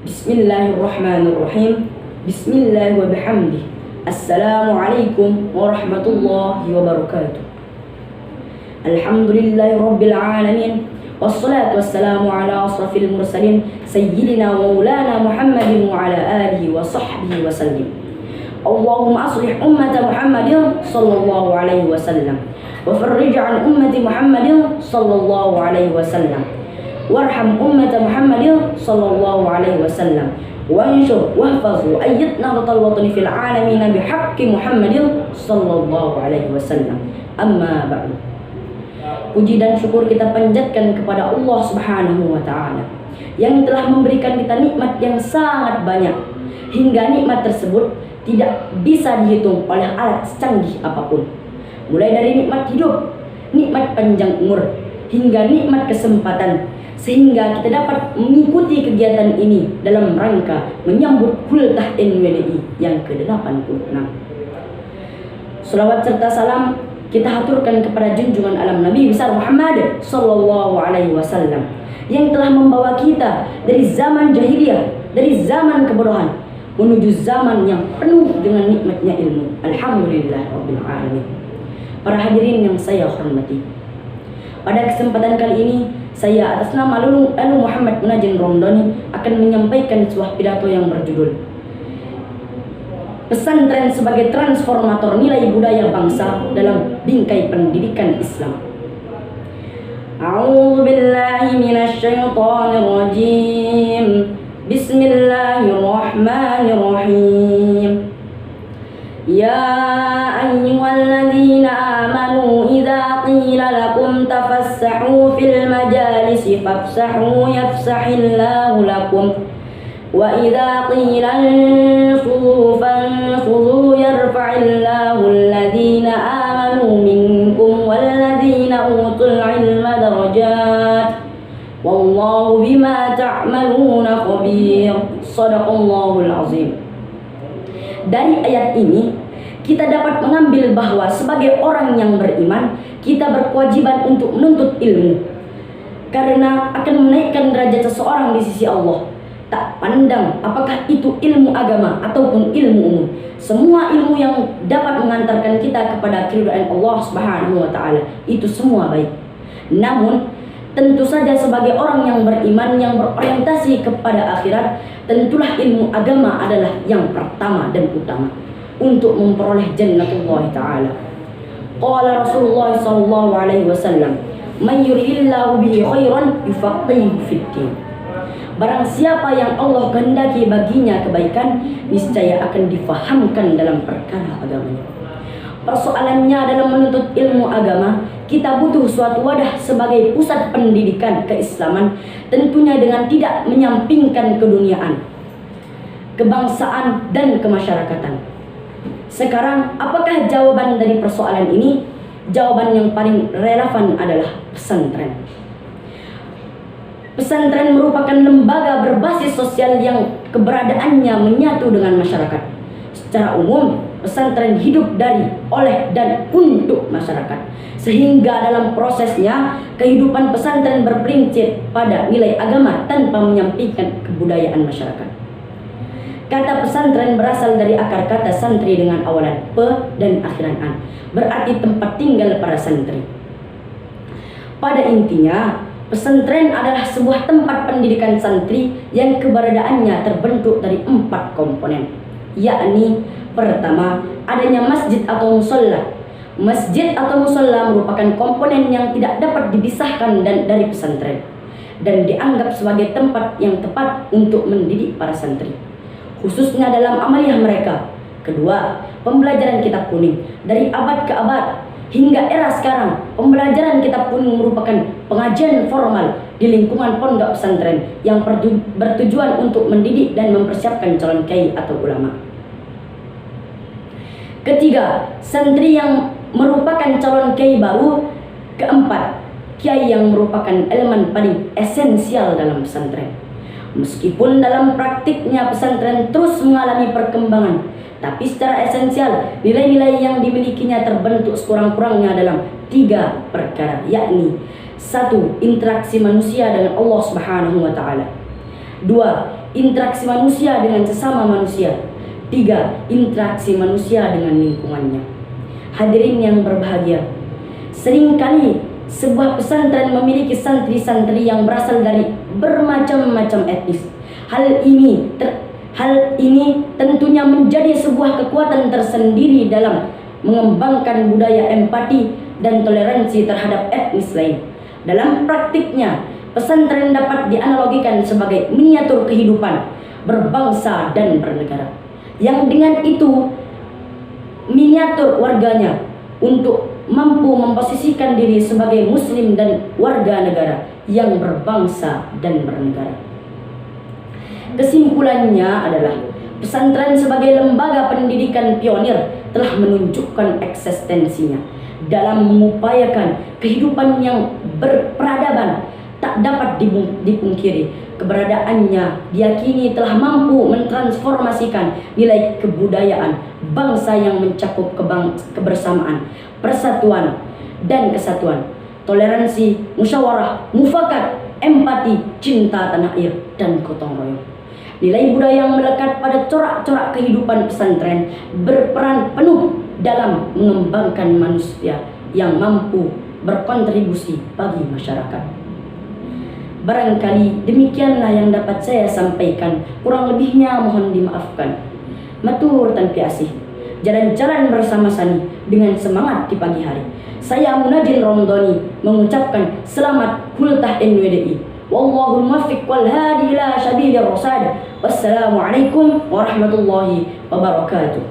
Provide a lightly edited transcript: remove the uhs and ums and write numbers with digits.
Bismillahirrahmanirrahim. Bismillah wa bihamdih. Assalamualaikum warahmatullahi wabarakatuh. Alhamdulillahi rabbil alamin. Wassalatu wassalamu ala asrafil mursalin Sayyidina wa maulana Muhammadin wa ala alihi wa sahbihi wa sallim. Allahumma aslih ummata Muhammadin sallallahu alaihi wasallam wa farrij an ummati Muhammadin sallallahu alaihi wasallam warham ummata Muhammadin sallallahu alaihi wasallam wanshur wahfaz wa ayyid nahdatal watani fil alamin bihaqqi Muhammadin sallallahu alaihi wasallam. Amma ba'du. Puji dan syukur kita panjatkan kepada Allah Subhanahu wa taala yang telah memberikan kita nikmat yang sangat banyak, hingga nikmat tersebut tidak bisa dihitung oleh alat secanggih apapun. Mulai dari nikmat hidup, nikmat panjang umur, hingga nikmat kesempatan, sehingga kita dapat mengikuti kegiatan ini dalam rangka menyambut HUL Tahtin WDI yang ke-86. Salawat serta salam kita haturkan kepada junjungan alam Nabi besar Muhammad sallallahu alaihi wasallam yang telah membawa kita dari zaman jahiliyah, dari zaman kebodohan menuju zaman yang penuh dengan nikmatnya ilmu. Alhamdulillah rabbil alamin. Para hadirin yang saya hormati, pada kesempatan kali ini saya atas nama Lalu Muhammad Munajin Romdoni akan menyampaikan sebuah pidato yang berjudul Pesantren sebagai transformator nilai budaya bangsa dalam bingkai pendidikan Islam. A'udzu billahi minasy syaithanir rajim. Bismillahirrahmanirrahim. Ya ayyuhalladzina amanu idza qila lakum tafassahu fil majalisi fafsahu yafsahillahu lakum wa idza qila anfudu fanfudu yarfa'illahu alladzina amanu minkum walladzina utul ilma darajat wallahu bima ta'maluna khabir. Shadaqallahul azim. Dari ayat ini kita dapat mengambil bahwa sebagai orang yang beriman kita berkewajiban untuk menuntut ilmu, karena akan menaikkan derajat seseorang di sisi Allah. Tak pandang apakah itu ilmu agama ataupun ilmu umum, semua ilmu yang dapat mengantarkan kita kepada keridhaan Allah Subhanahu wa taala itu semua baik. Namun tentu saja sebagai orang yang beriman yang berorientasi kepada akhirat, tentulah ilmu agama adalah yang pertama dan utama untuk memperoleh jannatullah ta'ala. Qala Rasulullah sallallahu alaihi wasallam, "Man yuridillahu bihi khairan yufaqihuhu fid-din." Barang siapa yang Allah kehendaki baginya kebaikan, niscaya akan difahamkan dalam perkara agamanya. Persoalannya dalam menuntut ilmu agama, kita butuh suatu wadah sebagai pusat pendidikan keislaman, tentunya dengan tidak menyampingkan keduniaan, kebangsaan, dan kemasyarakatan. Sekarang, apakah jawaban dari persoalan ini? Jawaban yang paling relevan adalah pesantren. Pesantren merupakan lembaga berbasis sosial yang keberadaannya menyatu dengan masyarakat. Secara umum, pesantren hidup dari, oleh, dan untuk masyarakat, sehingga dalam prosesnya kehidupan pesantren berprinsip pada nilai agama tanpa menyampingkan kebudayaan masyarakat. Kata pesantren berasal dari akar kata santri dengan awalan pe dan akhiran an, berarti tempat tinggal para santri. Pada intinya, pesantren adalah sebuah tempat pendidikan santri yang keberadaannya terbentuk dari 4 komponen, yakni pertama, adanya masjid atau musola. Masjid atau musola merupakan komponen yang tidak dapat dipisahkan dari pesantren dan dianggap sebagai tempat yang tepat untuk mendidik para santri, khususnya dalam amaliyah mereka. Kedua, pembelajaran kitab kuning. Dari abad ke abad hingga era sekarang, pembelajaran kitab kuning merupakan pengajian formal di lingkungan pondok pesantren yang bertujuan untuk mendidik dan mempersiapkan calon kiai atau ulama. Ketiga, santri yang merupakan calon kiai baru. Keempat, kiai yang merupakan elemen paling esensial dalam pesantren. Meskipun dalam praktiknya pesantren terus mengalami perkembangan, tapi secara esensial nilai-nilai yang dimilikinya terbentuk sekurang-kurangnya dalam 3 perkara, yakni 1. Interaksi manusia dengan Allah Subhanahu wa taala. 2. Interaksi manusia dengan sesama manusia. 3. Interaksi manusia dengan lingkungannya. Hadirin yang berbahagia, seringkali sebuah pesantren memiliki santri-santri yang berasal dari bermacam-macam etnis. Hal ini tentunya menjadi sebuah kekuatan tersendiri dalam mengembangkan budaya empati dan toleransi terhadap etnis lain. Dalam praktiknya, pesantren dapat dianalogikan sebagai miniatur kehidupan berbangsa dan bernegara, yang dengan itu miniatur warganya untuk mampu memposisikan diri sebagai muslim dan warga negara yang berbangsa dan bernegara. Kesimpulannya adalah pesantren sebagai lembaga pendidikan pionir telah menunjukkan eksistensinya dalam mengupayakan kehidupan yang berperadaban. Tak dapat dipungkiri, keberadaannya diyakini telah mampu mentransformasikan nilai kebudayaan bangsa yang mencakup kebersamaan, persatuan dan kesatuan, toleransi, musyawarah, mufakat, empati, cinta tanah air, dan gotong royong. Nilai budaya yang melekat pada corak-corak kehidupan pesantren berperan penuh dalam mengembangkan manusia yang mampu berkontribusi bagi masyarakat. Barangkali demikianlah yang dapat saya sampaikan. Kurang lebihnya mohon dimaafkan. Matur tanpi asih. Jalan-jalan bersama Sani dengan semangat di pagi hari. Saya Munajin Romdoni mengucapkan selamat hultah NWDI. Wallahul muwaffiq wal hadi ila sabilir rasyad. Wassalamualaikum warahmatullahi wabarakatuh.